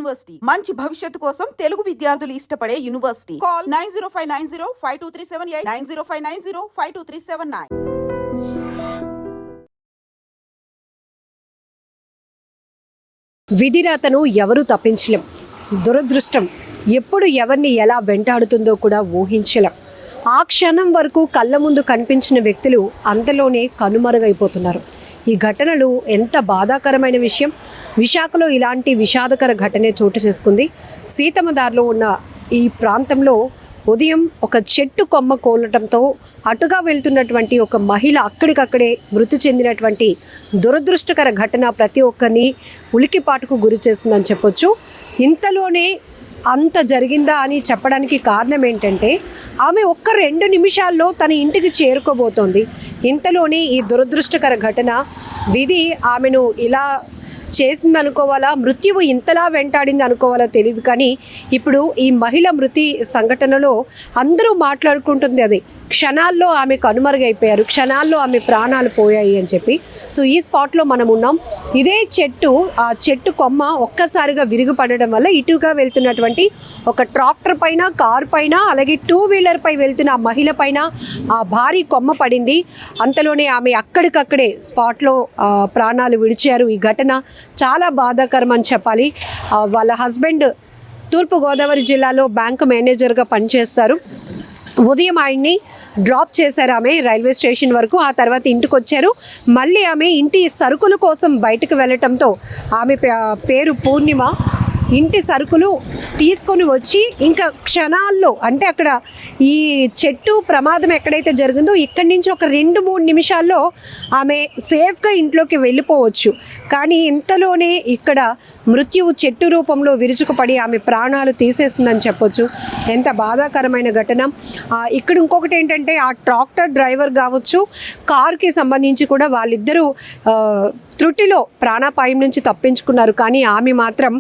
University మంచి భవిష్యత్తు కోసం తెలుగు విద్యార్థులు ఇష్టపడే యూనివర్సిటీ. కాల్ 9059052378 9059052379. విధిరాతను ఎవరు తప్పించలేం. దురదృష్టం ఎప్పుడు ఎవరిని ఎలా వెంటాడుతుందో కూడా ఊహించలేం. ఆ క్షణం వరకు కళ్ళ ముందు కనిపించిన వ్యక్తులు అంతలోనే కనుమరుగైపోతున్నారు. ఈ ఘటనలు ఎంత బాధాకరమైన విషయం. విశాఖలో ఇలాంటి విషాదకర ఘటనే చోటు చేసుకుంది. సీతమ్మదారిలో ఉన్న ఈ ప్రాంతంలో ఉదయం ఒక చెట్టు కొమ్మ కోలటంతో అటుగా వెళ్తున్నటువంటి ఒక మహిళ అక్కడికక్కడే మృతి చెందినటువంటి దురదృష్టకర ఘటన ప్రతి ఒక్కరిని ఉలికిపాటుకు గురి చేసిందని చెప్పొచ్చు. ఇంతలోనే అంత జరిగిందా అని చెప్పడానికి కారణం ఏంటంటే ఆమె ఒక్క 2 నిమిషాల్లో తన ఇంటికి చేరుకోబోతోంది. ఇంతలోనే ఈ దురదృష్టకర ఘటన విధి ఆమెను ఇలా చేసింది అనుకోవాలా, మృత్యువు ఇంతలా వెంటాడింది అనుకోవాలా తెలియదు. కానీ ఇప్పుడు ఈ మహిళ మృతి సంఘటనలో అందరూ మాట్లాడుకుంటుంది అది క్షణాల్లో ఆమె కనుమరుగైపోయారు, క్షణాల్లో ఆమె ప్రాణాలు పోయాయి అని చెప్పి. సో ఈ స్పాట్లో మనం ఉన్నాం. ఇదే చెట్టు, ఆ చెట్టు కొమ్మ ఒక్కసారిగా విరిగిపడడం వల్ల ఇటుగా వెళ్తున్నటువంటి ఒక ట్రాక్టర్ పైన, కార్ పైన, అలాగే 2 వీలర్ పై వెళ్తున్న ఆ మహిళ పైన ఆ భారీ కొమ్మ పడింది. అంతలోనే ఆమె అక్కడికక్కడే స్పాట్లో ప్రాణాలు విడిచారు. ఈ ఘటన చాలా బాధాకరం అని చెప్పాలి. వాళ్ళ హస్బెండ్ తూర్పుగోదావరి జిల్లాలో బ్యాంకు మేనేజర్గా పనిచేస్తారు. ఉదయం ఆయన్ని డ్రాప్ చేశారు ఆమె రైల్వే స్టేషన్ వరకు. ఆ తర్వాత ఇంటికి వచ్చారు. మళ్ళీ ఆమె ఇంటి సరుకుల కోసం బయటకు వెళ్ళటంతో ఆమె పేరు పూర్ణిమ. ఇంటి సరుకులు తీసుకొని వచ్చి ఇంకా క్షణాల్లో, అంటే అక్కడ ఈ చెట్టు ప్రమాదం ఎక్కడైతే జరిగిందో ఇక్కడి నుంచి ఒక 2-3 నిమిషాల్లో ఆమె సేఫ్గా ఇంట్లోకి వెళ్ళిపోవచ్చు. కానీ ఇంతలోనే ఇక్కడ మృత్యువు చెట్టు రూపంలో విరుచుకుపడి ఆమె ప్రాణాలు తీసేసిందని చెప్పొచ్చు. ఎంత బాధాకరమైన ఘటన. ఇక్కడ ఇంకొకటి ఏంటంటే ఆ ట్రాక్టర్ డ్రైవర్ కావచ్చు, కార్కి సంబంధించి కూడా వాళ్ళిద్దరూ త్రుటిలో ప్రాణాపాయం నుంచి తప్పించుకున్నారు. కానీ ఆమె మాత్రం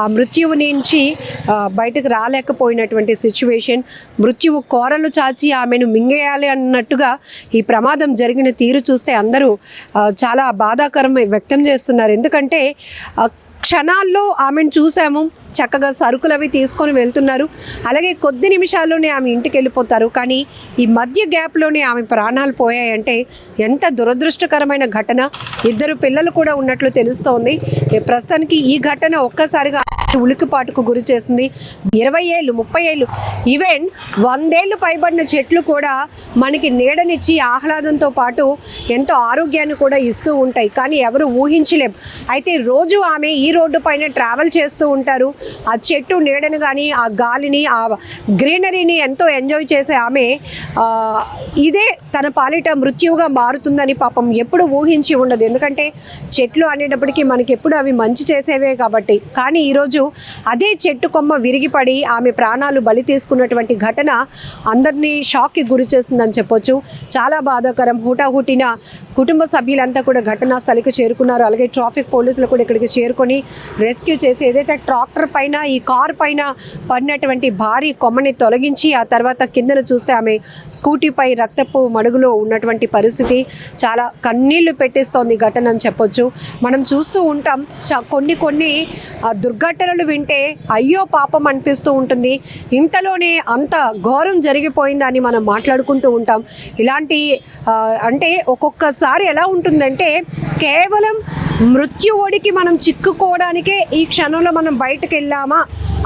ఆ మృత్యువు నుంచి బయటకు రాలేకపోయినటువంటి సిచ్యువేషన్. మృత్యువు కోరలు చాచి ఆమెను మింగేయాలి అన్నట్టుగా ఈ ప్రమాదం జరిగిన తీరు చూస్తే అందరూ చాలా బాధాకరం వ్యక్తం చేస్తున్నారు. ఎందుకంటే క్షణాల్లో ఆమెను చూసాము, చక్కగా సరుకులు అవి తీసుకొని వెళ్తున్నారు. అలాగే కొద్ది నిమిషాల్లోనే ఆమె ఇంటికి వెళ్ళిపోతారు. కానీ ఈ మధ్య గ్యాప్లోనే ఆమె ప్రాణాలు పోయాయంటే ఎంత దురదృష్టకరమైన ఘటన. 2 పిల్లలు కూడా ఉన్నట్లు తెలుస్తోంది. ప్రస్తుతానికి ఈ ఘటన ఒక్కసారిగా ఉలికిపాటుకు గురి చేసింది. 20 ఏళ్ళు, 30 ఏళ్ళు, ఈవెన్ 100 ఏళ్ళు పైబడిన చెట్లు కూడా మనకి నీడనిచ్చి ఆహ్లాదంతో పాటు ఎంతో ఆరోగ్యాన్ని కూడా ఇస్తూ ఉంటాయి. కానీ ఎవరు ఊహించలేం. అయితే రోజు ఆమె ఈ రోడ్డు పైన ట్రావెల్ చేస్తూ ఉంటారు. ఆ చెట్టు నీడను కానీ, ఆ గాలిని, ఆ గ్రీనరీని ఎంతో ఎంజాయ్ చేసే ఆమె ఇదే తన పాలిట మృత్యువుగా మారుతుందని పాపం ఎప్పుడు ఊహించి ఉండదు. ఎందుకంటే చెట్లు అనేటప్పటికీ మనకి ఎప్పుడు అవి మంచి చేసేవే కాబట్టి. కానీ ఈరోజు అదే చెట్టు కొమ్మ విరిగిపడి ఆమె ప్రాణాలు బలి తీసుకున్నటువంటి ఘటన అందరినీ షాక్కి గురి చేసిందని చెప్పొచ్చు. చాలా బాధాకరం. హుటాహుటిన కుటుంబ సభ్యులంతా కూడా ఘటనా స్థలికి చేరుకున్నారు. అలాగే ట్రాఫిక్ పోలీసులు కూడా ఇక్కడికి చేరుకొని రెస్క్యూ చేసి ఏదైతే ట్రాక్టర్ పైన, ఈ కార్ పైన పడినటువంటి భారీ కొమ్మని తొలగించి ఆ తర్వాత కిందను చూస్తే ఆమె స్కూటీపై రక్తపు మడుగులో ఉన్నటువంటి పరిస్థితి చాలా కన్నీళ్లు పెట్టేస్తోంది ఘటన అని చెప్పొచ్చు. మనం చూస్తూ ఉంటాం కొన్ని దుర్ఘటనలు వింటే అయ్యో పాపం అనిపిస్తూ ఉంటుంది. ఇంతలోనే అంత ఘోరం జరిగిపోయిందని మనం మాట్లాడుకుంటూ ఉంటాం. ఇలాంటి అంటే ఒక్కొక్కసారి ఎలా ఉంటుందంటే కేవలం మృత్యువోడికి మనం చిక్కుకోవడానికే ఈ క్షణంలో మనం బయటకు వెళ్ళామా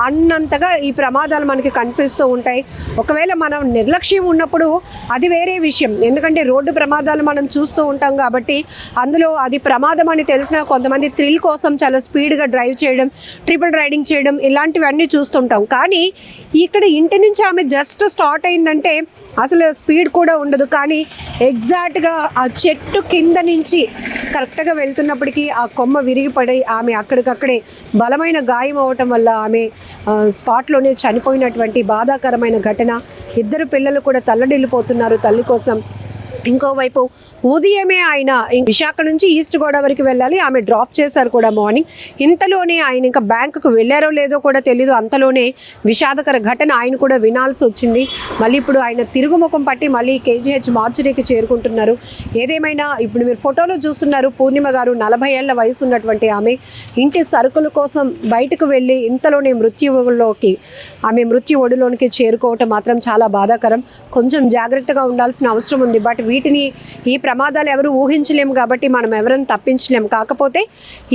అన్నంతగా ఈ ప్రమాదాలు మనకి కనిపిస్తూ ఉంటాయి. ఒకవేళ మనం నిర్లక్ష్యం ఉన్నప్పుడు అది వేరే విషయం. ఎందుకంటే రోడ్డు ప్రమాదాలు మనం చూస్తూ ఉంటాం కాబట్టి అందులో అది ప్రమాదం అని తెలిసినా కొంతమంది థ్రిల్ కోసం చాలా స్పీడ్గా డ్రైవ్ చేయడం, ట్రిపుల్ రైడింగ్ చేయడం, ఇలాంటివన్నీ చూస్తుంటాం. కానీ ఇక్కడ ఇంటి నుంచి ఆమె జస్ట్ స్టార్ట్ అయిందంటే అసలు స్పీడ్ కూడా ఉండదు. కానీ ఎగ్జాక్ట్గా ఆ చెట్టు కింద నుంచి కరెక్ట్గా వెళ్తున్నప్పటికీ ఆ కొమ్మ విరిగిపడి ఆమె అక్కడికక్కడే బలమైన గాయం అవటం వల్ల ఆమె స్పాట్లోనే చనిపోయినటువంటి బాధాకరమైన ఘటన. 2 పిల్లలు కూడా తల్లడిల్లిపోతున్నారు తల్లి కోసం. ఇంకోవైపు ఉదయమే ఆయన విశాఖ నుంచి ఈస్ట్ గోదావరికి వెళ్ళాలి, ఆమె డ్రాప్ చేశారు కూడా మార్నింగ్. ఇంతలోనే ఆయన ఇంకా బ్యాంకుకు వెళ్ళారో లేదో కూడా తెలీదు. అంతలోనే విషాదకర ఘటన ఆయన కూడా వినాల్సి వచ్చింది. మళ్ళీ ఇప్పుడు ఆయన తిరుగుముఖం పట్టి మళ్ళీ కేజీహెచ్ మార్చురీకి చేరుకుంటున్నారు. ఏదేమైనా ఇప్పుడు మీరు ఫోటోలో చూస్తున్నారు పూర్ణిమ గారు, 40 ఏళ్ల వయసు ఉన్నటువంటి ఆమె ఇంటి సరుకుల కోసం బయటకు వెళ్ళి ఇంతలోనే ఆమె మృత్యు ఒడిలోనికి చేరుకోవటం మాత్రం చాలా బాధాకరం. కొంచెం జాగ్రత్తగా ఉండాల్సిన అవసరం ఉంది. బట్ ఈ ప్రమాదాలు ఎవరు ఊహించలేము కాబట్టి మనం ఎవరైనా తప్పించలేము. కాకపోతే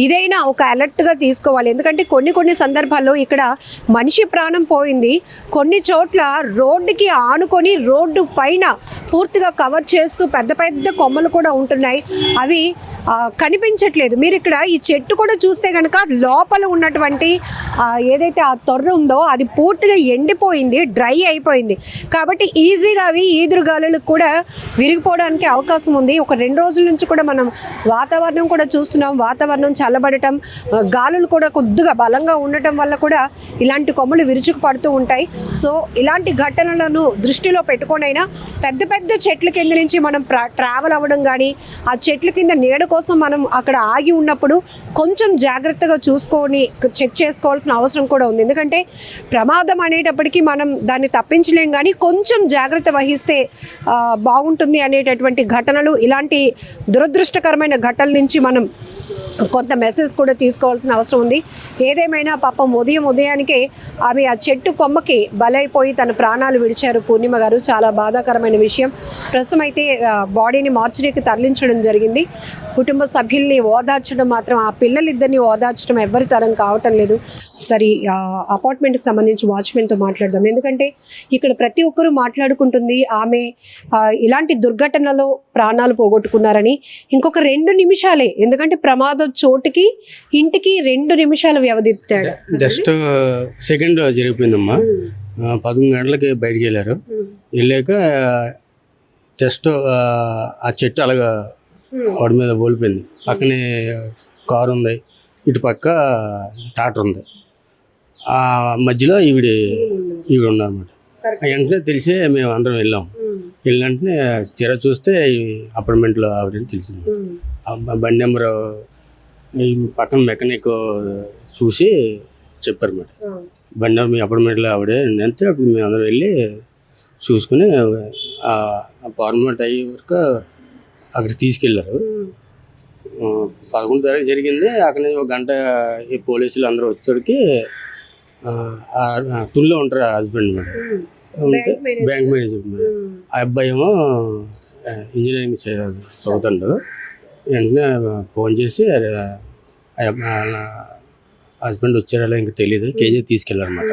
ఇదైనా ఒక అలర్ట్గా తీసుకోవాలి. ఎందుకంటే కొన్ని సందర్భాల్లో ఇక్కడ మనిషి ప్రాణం పోయింది, కొన్ని చోట్ల రోడ్డుకి ఆనుకొని రోడ్డు పైన పూర్తిగా కవర్ చేస్తూ పెద్ద పెద్ద కొమ్మలు కూడా ఉంటున్నాయి, అవి కనిపించట్లేదు. మీరు ఇక్కడ ఈ చెట్టు కూడా చూస్తే కనుక లోపల ఉన్నటువంటి ఏదైతే ఆ తొర్ర ఉందో అది పూర్తిగా ఎండిపోయింది, డ్రై అయిపోయింది. కాబట్టి ఈజీగా అవి ఈదురుగాలులకు కూడా విరిగిపోవడానికి అవకాశం ఉంది. ఒక 2 రోజుల నుంచి కూడా మనం వాతావరణం కూడా చూస్తున్నాం, వాతావరణం చల్లబడటం, గాలులు కూడా కొద్దిగా బలంగా ఉండటం వల్ల కూడా ఇలాంటి కొమ్మలు విరుచుకు పడుతూ ఉంటాయి. సో ఇలాంటి ఘటనలను దృష్టిలో పెట్టుకొనైనా పెద్ద పెద్ద చెట్ల కింద నుంచి మనం ట్రావెల్ అవ్వడం కానీ, ఆ చెట్ల కింద నీడ కోసం మనం అక్కడ ఆగి ఉన్నప్పుడు కొంచెం జాగ్రత్తగా చూసుకొని చెక్ చేసుకోవాల్సిన అవసరం కూడా ఉంది. ఎందుకంటే ప్రమాదం అనేటప్పటికీ మనం దాన్ని తప్పించలేం, కానీ కొంచెం జాగ్రత్త వహిస్తే బాగుంటుంది అనేటటువంటి ఘటనలు, ఇలాంటి దురదృష్టకరమైన ఘటనల నుంచి మనం కొంత మెసేజ్ కూడా తీసుకోవాల్సిన అవసరం ఉంది. ఏదేమైనా పాపం ఉదయానికే ఆమె ఆ చెట్టు కొమ్మకి బలైపోయి తన ప్రాణాలు విడిచారు పూర్ణిమ గారు. చాలా బాధాకరమైన విషయం. ప్రస్తుతం అయితే బాడీని మార్చురీకి తరలించడం జరిగింది. కుటుంబ సభ్యుల్ని ఓదార్చడం మాత్రం, ఆ పిల్లలిద్దరిని ఓదార్చడం ఎవరి తరం కావటం లేదు. సరే, అపార్ట్మెంట్కి సంబంధించి వాచ్మెన్తో మాట్లాడదాం. ఎందుకంటే ఇక్కడ ప్రతి ఒక్కరూ మాట్లాడుకుంటుంది ఆమె ఇలాంటి దుర్ఘటనలో ప్రాణాలు పోగొట్టుకున్నారని. ఇంకొక 2 నిమిషాలే, ఎందుకంటే ప్రమాదం చోటుకి ఇంటికి 2 నిమిషాల వ్యవధి. Just second జరిగిపోయిందమ్మా. 11 గంటలకి బయటికి వెళ్ళారు. వెళ్ళాక జస్ట్ ఆ చెట్టు అలాగా వాడి మీద ఓడిపోయింది. పక్కనే కారు ఉంది, ఇటు పక్క టాటర్ ఉంది, ఆ మధ్యలో ఈవిడ ఉన్నదన్నమాట. వెంటనే తెలిసే మేము అందరం వెళ్ళాం. వెళ్ళినంటనే తీర చూస్తే అపార్ట్మెంట్లో ఆవిడని తెలిసింది. బండి నెంబరు ఈ పక్కన మెకానిక్ చూసి చెప్పారన్నమాట, బండి నెంబర్ మీ అపార్ట్మెంట్లో ఆవిడే అంతే. అప్పుడు మేము అందరం వెళ్ళి చూసుకుని అపార్ట్మెంట్ అయ్యే వరకు అక్కడ తీసుకెళ్ళారు. 11 తారీఖు జరిగింది. అక్కడ నుంచి 1 గంట ఈ పోలీసులు అందరూ వచ్చేటికి తుల్లో ఉంటారు husband madam, bank manager madam. ఆ అబ్బాయి ఏమో ఇంజనీరింగ్ చదువుతాడు. వెంటనే ఫోన్ చేసి హస్బెండ్ వచ్చారో ఇంకా తెలియదు, కేజీ తీసుకెళ్ళారన్నమాట.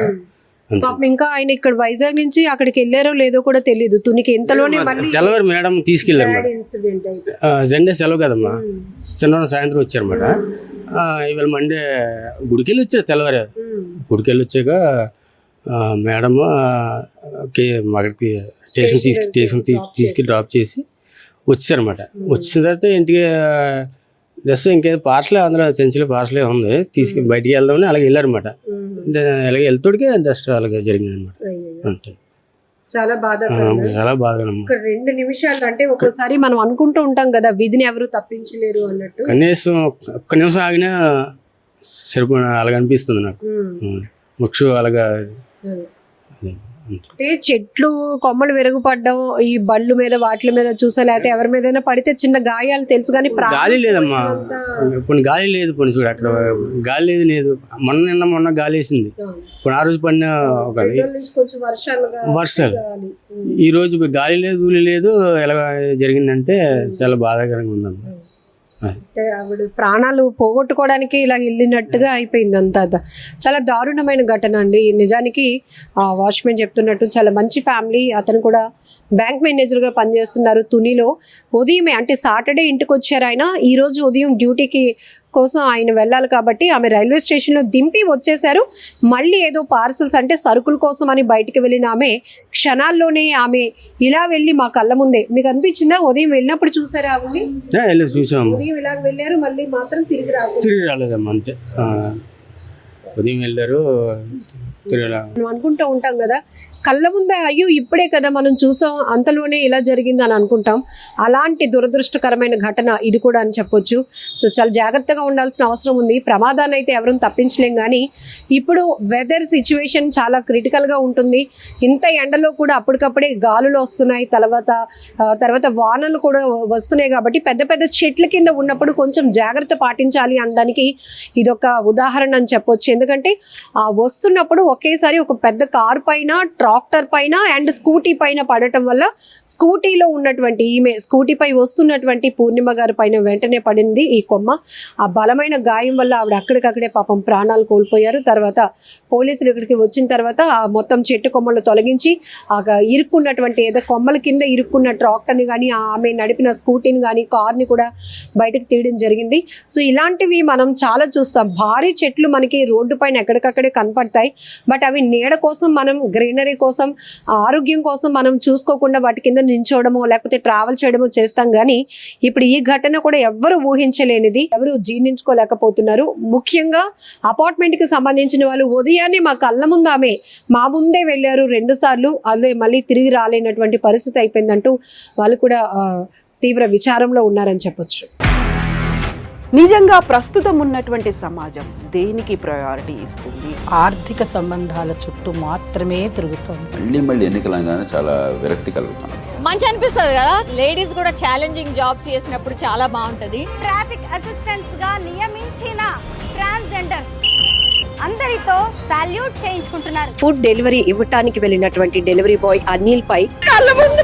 ఇంకా ఆయన ఇక్కడ వైజాగ్ నుంచి అక్కడికి వెళ్ళారో లేదో కూడా తెలియదు. తునికి ఇంతలోనే తెల్లవారు మేడం తీసుకెళ్ళారు మేడం. సండే సెలవు కదమ్మా, శనివారం సాయంత్రం వచ్చారన్నమాట. ఇవాళ మండే గుడికి వెళ్ళి వచ్చారు. తెల్లవారు గుడికి వెళ్ళి వచ్చాక మేడం అక్కడికి స్టేషన్ తీసుకెళ్ళి డ్రాప్ చేసి వచ్చారన్నమాట. వచ్చిన తర్వాత ఇంటికి డ్రెస్ ఇంకేదో పార్సలే, అందులో చెంచులో పార్సలే ఉంది, తీసుకుని బయటికి వెళ్దామని అలాగే వెళ్ళారన్నమాట. అలాగే వెళ్తాడికి జస్ట్ అలాగే జరిగింది అనమాట. అంతే. చాలా బాగా 2 నిమిషాలు అంటే ఒకసారి మనం అనుకుంటూ ఉంటాం కదా, విధిని ఎవరు తప్పించలేరు అన్నట్టు. కనీసం ఒక్క నిమిషం ఆగినా సరిపోయిన అలాగ అనిపిస్తుంది నాకు. ముక్షు అలాగా అంటే చెట్లు కొమ్మలు విరుగుపడ్డం, ఈ బళ్ళు మీద వాటి మీద చూసా, లేకపోతే ఎవరి మీద పడితే చిన్న గాయాలు తెలుసు, కానీ గాలి లేదమ్మా. ఇప్పుడు గాలి లేదు, పోనీ చూడు అక్కడ గాలి లేదు. మొన్న గాలి వేసింది. ఇప్పుడు ఆ రోజు పడిన వర్షాలు, ఈ రోజు గాలి లేదు, ఊలి లేదు. ఎలా జరిగిందంటే చాలా బాధాకరంగా ఉందమ్మా. అంటే ఆవిడ ప్రాణాలు పోగొట్టుకోవడానికి ఇలా వెళ్ళినట్టుగా అయిపోయింది అంతా. చాలా దారుణమైన ఘటన అండి. నిజానికి వాచ్మెన్ చెప్తున్నట్టు చాలా మంచి ఫ్యామిలీ. అతను కూడా బ్యాంక్ మేనేజర్గా పనిచేస్తున్నారు తునిలో. ఉదయమే అంటే సాటర్డే ఇంటికి వచ్చారు ఆయన. ఈరోజు ఉదయం డ్యూటీకి కోసం ఆయన వెళ్ళాలి కాబట్టి ఆమె రైల్వే స్టేషన్లో దింపి వచ్చేసారు. మళ్ళీ ఏదో పార్సల్స్ అంటే సరుకుల కోసం అని బయటికి వెళ్ళిన ఆమె క్షణాల్లోనే ఆమె ఇలా వెళ్ళి మా కళ్ళ ముందే. మీకు అనిపించిందా ఉదయం వెళ్ళినప్పుడు చూసారా ఆవిడని? చూసాము. ఉదయం ఇలా వెళ్ళారు, మళ్ళీ మాత్రం తిరిగి రాలేదమ్మా. అంతే, ఉదయం వెళ్ళారు. తిరిగేలా. మనం అనుకుంటూ ఉంటాం కదా, కళ్ళ ముందే అయ్యో ఇప్పుడే కదా మనం చూసాం, అంతలోనే ఇలా జరిగింది అని అనుకుంటాం. అలాంటి దురదృష్టకరమైన ఘటన ఇది కూడా అని చెప్పొచ్చు. సో చాలా జాగ్రత్తగా ఉండాల్సిన అవసరం ఉంది. ప్రమాదాన్ని అయితే ఎవరూ తప్పించలేం, కానీ ఇప్పుడు వెదర్ సిచ్యువేషన్ చాలా క్రిటికల్గా ఉంటుంది. ఇంత ఎండలో కూడా అప్పటికప్పుడే గాలులు వస్తున్నాయి, తర్వాత వానలు కూడా వస్తున్నాయి. కాబట్టి పెద్ద పెద్ద చెట్ల కింద ఉన్నప్పుడు కొంచెం జాగ్రత్త పాటించాలి అనడానికి ఇదొక ఉదాహరణ అని చెప్పొచ్చు. ఎందుకంటే వస్తున్నప్పుడు ఒకేసారి ఒక పెద్ద కారు పైన, ట్రాక్టర్ పైన అండ్ స్కూటీ పైన పడటం వల్ల స్కూటీలో ఉన్నటువంటి స్కూటీపై వస్తున్నటువంటి పూర్ణిమ గారి పైన వెంటనే పడింది ఈ కొమ్మ. ఆ బలమైన గాయం వల్ల ఆవిడ అక్కడికక్కడే పాపం ప్రాణాలు కోల్పోయారు. తర్వాత పోలీసులు ఇక్కడికి వచ్చిన తర్వాత ఆ మొత్తం చెట్టు కొమ్మలు తొలగించి ఆ ఇరుక్కున్నటువంటి ఏదో కొమ్మల కింద ఇరుక్కున్న ట్రాక్టర్ని కానీ, ఆమె నడిపిన స్కూటీని కానీ, కార్ని కూడా బయటకు తీయడం జరిగింది. సో ఇలాంటివి మనం చాలా చూస్తాం. భారీ చెట్లు మనకి రోడ్డు పైన ఎక్కడికక్కడే కనపడతాయి. బట్ అవి నీడ కోసం, మనం గ్రీనరీ కోసం, ఆరోగ్యం కోసం మనం చూసుకోకుండా వాటి కింద నించోవడమో లేకపోతే ట్రావెల్ చేయడమో చేస్తాం. కానీ ఇప్పుడు ఈ ఘటన కూడా ఎవ్వరు ఊహించలేనిది, ఎవరు జీర్ణించుకోలేకపోతున్నారు. ముఖ్యంగా అపార్ట్మెంట్కి సంబంధించిన వాళ్ళు ఉదయాన్నే మా కళ్ళ ముందు ఆమె మా ముందే వెళ్ళారు 2 సార్లు, అదే మళ్ళీ తిరిగి రాలేనటువంటి పరిస్థితి అయిపోయిందంటూ వాళ్ళు కూడా తీవ్ర విచారంలో ఉన్నారని చెప్పొచ్చు. నిజంగా ప్రస్తుతం ఉన్నటువంటి సమాజం దేనికి ప్రయారిటీ ఇస్తుంది? ఆర్థిక సంబంధాల చుట్టూ మాత్రమే తిరుగుతోంది. మళ్ళీ ఎన్నికలంగానే చాలా విరక్తి కలుగుతాను. మంచి అనిపిస్తుంది కదా, లేడీస్ కూడా ఛాలెంజింగ్ జాబ్స్ చేసినప్పుడు చాలా బాగుంటది. ట్రాఫిక్ అసిస్టెంట్స్ గా నియమించిన ట్రాన్స్జెండర్స్ అందరితో సాల్యూట్ చేయించుకుంటున్నారు. ఫుడ్ డెలివరీ ఇవ్వటానికి వెళ్ళినటువంటి డెలివరీ బాయ్ అనిల్ పై కళ్ళ ముందు